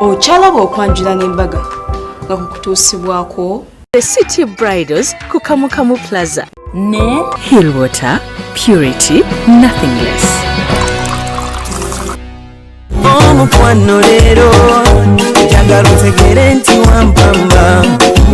Ochalaba okwanjula n'embaga nga kukutuusibwako The City Bridals ku Kamukamu Plaza ne Hillwater Purity Nothing Less. Omukwano leero njagala otegere nti wampamba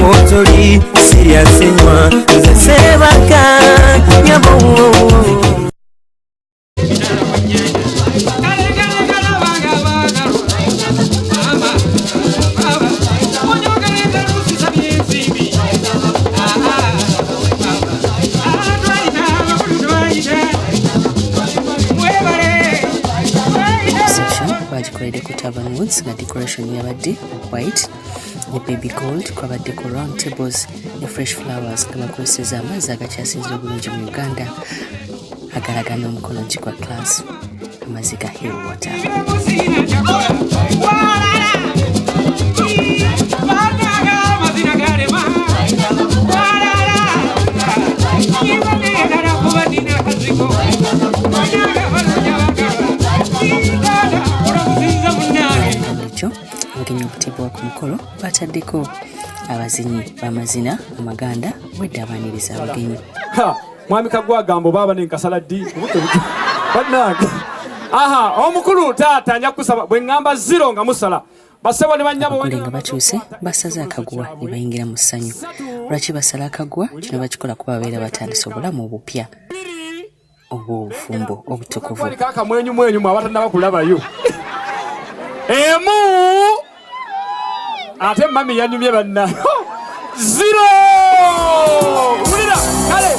wotoli siryasenywa nze sebaka nyabo. Bagikorede ku Tavern Woods nga decoration yabadde white ne baby gold kwabadde ku round tables ne fresh flowers nga bakozeseza amazzi agakyasinzira obulungi mu Uganda agalagana omukono gwa class amazzi ga Hillwater. Abagenyi okutibwa ku mukolo bataddeko abazinyi b'amazina mu Maganda bwedda abaniriza abagenyi. Mwami Kagwagambo baba nenkasala ddi bannange. Omukulu taata nja kusaba bwe ngamba 0 nga musala basebo ne banyabo nga bakyuse basaze akaguwa ne bayingira mu ssanyu. Lwaki basala akaguwa kino bakikola kuba babeera batandise obulamu obupya obufumbo obutukuvu. Kaka mwenyu mwe abatannaba kulabayo. Emu ate mami yanyumye banna 0 ulira kale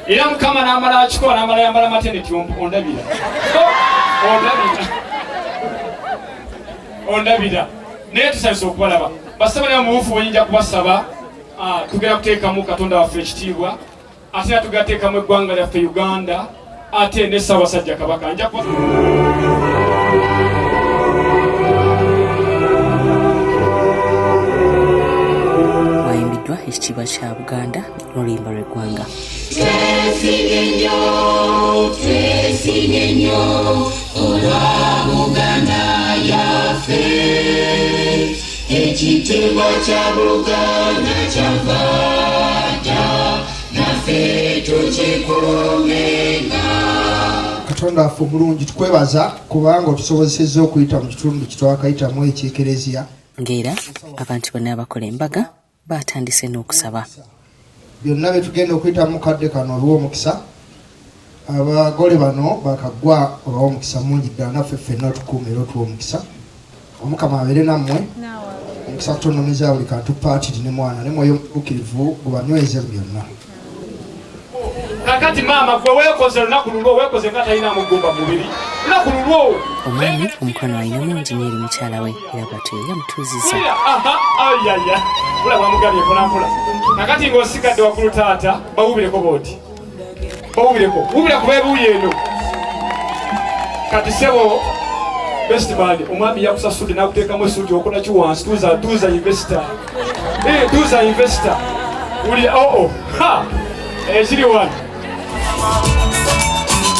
era mukama n'amala akikola n'amala yambala maternity ondabira naye tusanyusa okubalaba basaba naye mubuufu bwenyinja kubasaba tugenda kuteekamu Katonda waffe ekitiibwa ate era tugenda teekamu eggwanga lyaffe Uganda ate ne Ssaabasajja Kabaka nja wayimbiddwa ekitiibwa kya Buganda n'oluyimba lw'eggwanga. Twesigye nnyo olwa Buganda yaffe. ekitiibwa kya Buganda kyavaata naffe tukikuumenga. Katonda waffe omulungi tukwebaza kubanga otusobozesezza okuyita mu kitundu kitwakayitamu ekyekereziya. Ng'era abantu bonna abakola embaga baatandise n'okusaba. Byonna bye tugenda okuyitamu mu kadde kano olw'omukisa, abagole bano bakaggwa olw'omukisa mungi ddala, naffe ffenna otukuumira otw'omukisa. Omukama abeere nammwe, omukisa kutonomeza buli kantu paatiri ne mwana ne mwoyo mutuukirivu gubanyweze mu byonna. Kakati maama gwe weekoze lunaku lulwo, weekoze nga talina mugumba mubiri lunaku lulwo. Omwami omukwano alina mungi n'eri mukyala we era bw'atyo yamutuuzizza. Ayaya bula bwamugambye mpolampola. Kakati ng'osigadde waggulu taata bawubireko booti, bawubireko wubira ku beebuuyi eno. Kati sebo best man omwami yakusasudde n'akuteekamu essuuti okola ki wansi. Tuuza investor, tuuza investor uli ha ekiri wano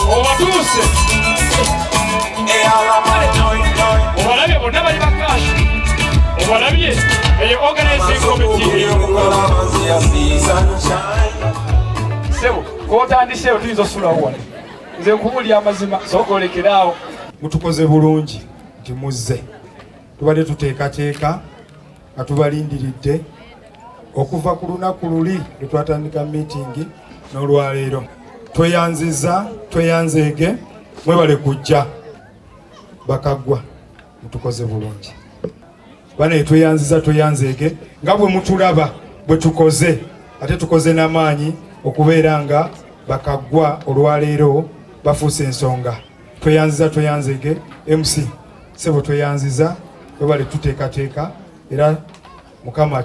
obatuuse obalabye bonna bali bakashi, obalabye eyo organizing committee sebo k'otandiseeyo tuyinza osulawo wano. Nze nkubulya amazima sookolekeraawo. Mutukoze bulungi nti muzze, tubadde tuteekateeka nga tubalindiridde okuva ku lunaku luli lwe twatandika miitingi n'olwaleero. Tweyanziza, tweyanzeege, mwebale kujja bakaggwa. Mutukoze bulungi bane, tweyanziza tweyanzeege nga bwe mutulaba bwe tukoze, ate tukoze n'amaanyi okubeera nga bakaggwa olwaleero bafuuse ensonga. Tweyanziza tweyanzeege, MC sebo tweyanziza, webale tuteekateeka era Mukama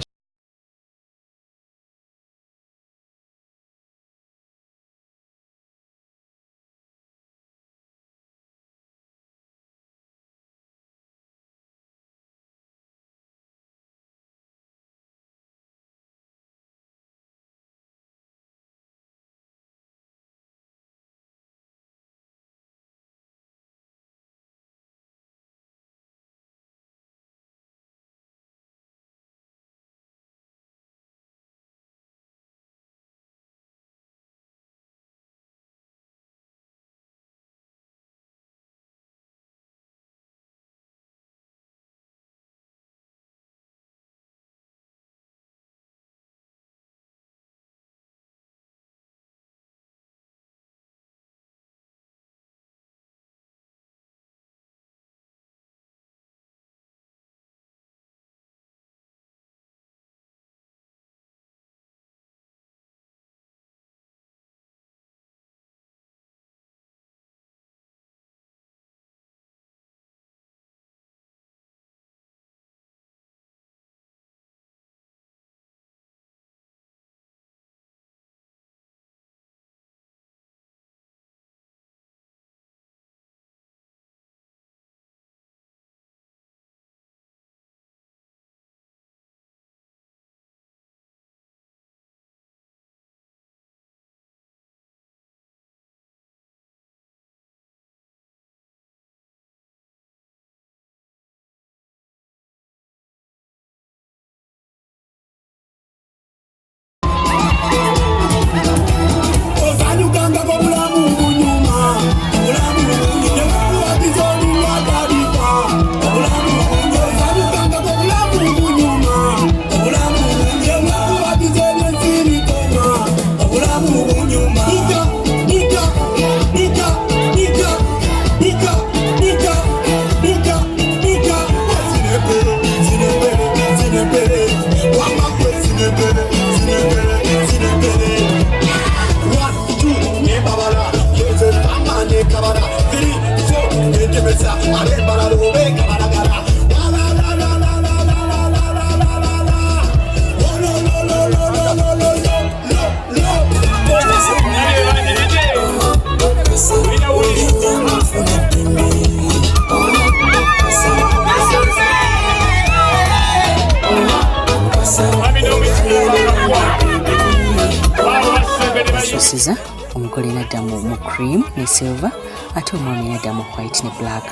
Susiza omugole n'addamu mu cream ne silver ate omwami n'addamu white ne black.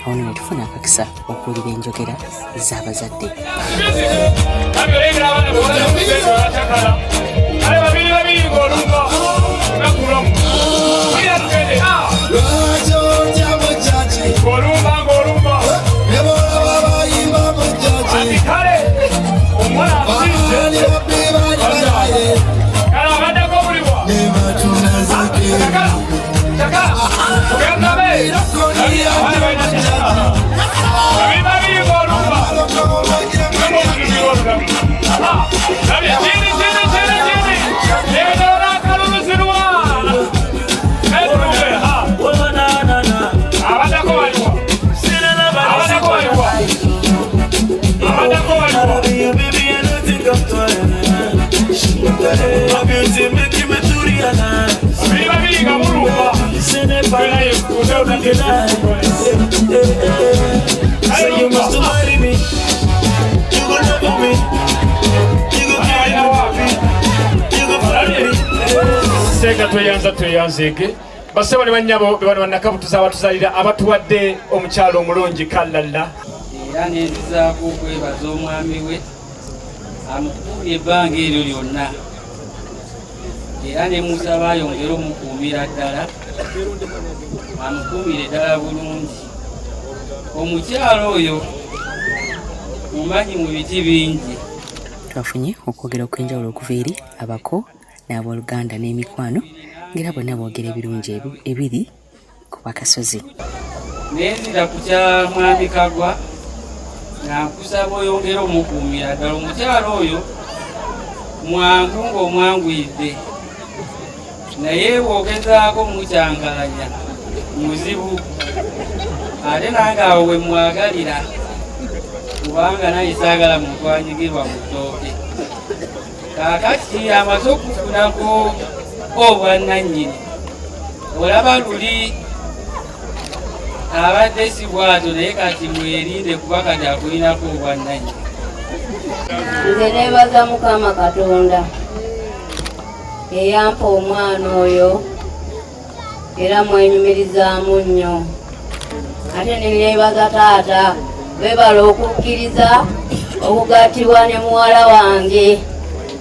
awo ne tufuna akakisa okuwulira enjogera z'abazadde. You must marry me. You gon' love me. You gon' marry me. Sega tweyanzeke basaba ne banyabo bebano banakabutuza abatuzalira abatuwadde omukyalo omulungi Kalala. Era nenzizaako okwebaza omwami we amukubye ebbanga eryo lyonna era ne musaba ayongere omukuumira ddala amukuumire ddala bulungi. Omukyalo oyo mumanyi mu biti bingi. Twafunye okwogera okw'enjawulo okuva eri abako n'abooluganda n'emikwano ng'era bonna boogera ebirungi ebiri ku bakasozi. Nenzira ku kya mwami Kagwa nakusaba oyongere omukuumira ddala. Omukyalo oyo mwangu ng'omwanguyidde naye bw'ogezaako mukyankalanya muzibu. Ate nange awo we mwagalira kubanga naye saagala muntu anyigirwa mu ttooke. Kaakati amaze okufunako obwannannyini olaba luli abadde si bwato naye kati mwerinde kuba kati akulinako obwannannyini. Nze neebaza Mukama Katonda eyampa omwana oyo era mwenyumirizaamu nnyo. Ate neneebaza taata webala okukkiriza okugattibwa ne muwala wange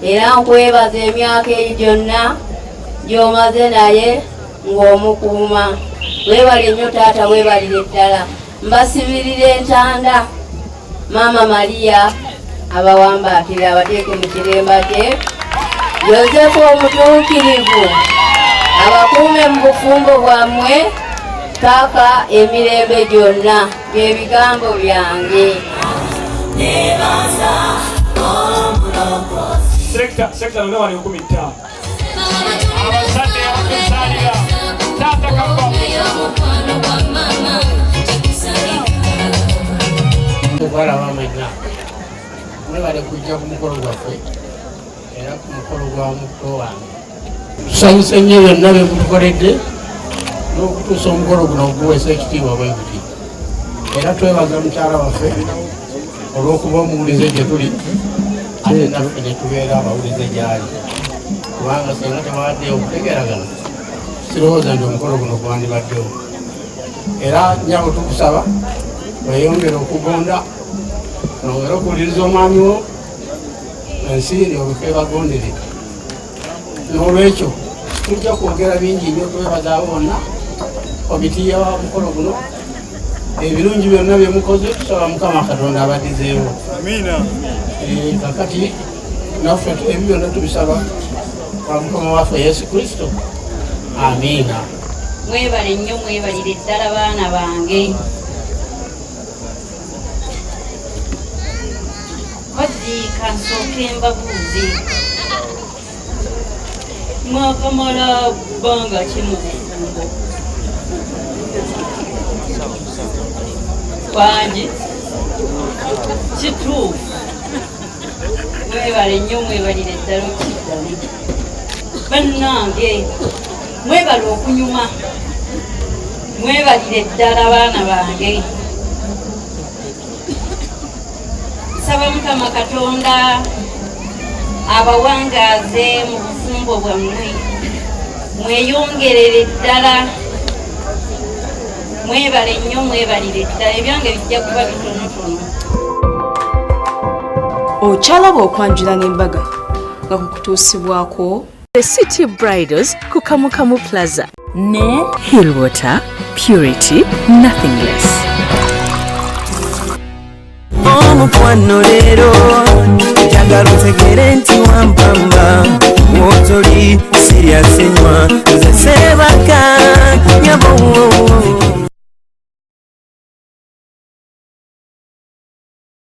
era nkwebaza emyaka eri gyonna gy'omaze naye ng'omukuuma. Weebale nnyo taata, weebalire ddala. Mbasibirira entanda Maama Maria abawambaatira abateeke mu kiremba kye. Yozefu omutuukirivu abakuume mu bufumbo bwammwe paka emirembe gyonna. Bye bigambo byange. Sekta none wali 15 abazadde abakuzaalira taata Kagwa tubalaba mwenna mwebale kujja ku mukolo gwaffe era ku mukolo gwa mukko wange. Tusanyuse nnyo byonna bye mutukoledde n'okutuusa omukolo guno oguweesa ekitiibwa bwe guti. Era twebaza mukyala waffe olw'okuba omuwulize gye tuli ate naffe ne tubeera abawulize gy'ali kubanga singa tebaddeyo okutegeragana sirowooza nti omukolo guno gwandibaddewo. Era nyabo tukusaba weyongere okugonda nongere okuwuliriza omwami wo ensiiri obuke bagondere. N'olwekyo tujja kwogera bingi nnyo twebazaabo bonna obitiya wa mukolo guno ebirungi byonna bye mukoze. Tusaba Mukama Katonda abaddizeewo. Kakati naffe ebyo byonna tubisaba kwa Mukama waffe Yesu Kristo. Amiina. Mwebale nnyo, mwebalire ddala baana bange. Baddiika nsooke mbabuuze mwakamala bbanga ki mu bufumbo kwange kituufu? Mwebale nnyo, mwebalire ddala okiddamu. Bannange mwebale okunyuma, mwebalire ddala baana bange. Nsaba Mukama Katonda abawangaaze mu bufumbo bwammwe, mweyongerere ddala mwebale nnyo mwebalire ddala ebyange bijja kuba bitonotono. Okyalaba okwanjula n'embaga nga kukutuusibwako The City Bridals ku Kamukamu Plaza ne Hillwater Purity Nothing Less. Omukwano leero njagala otegere nti wampamba wotoli siryasenywa nze sebaka nyabo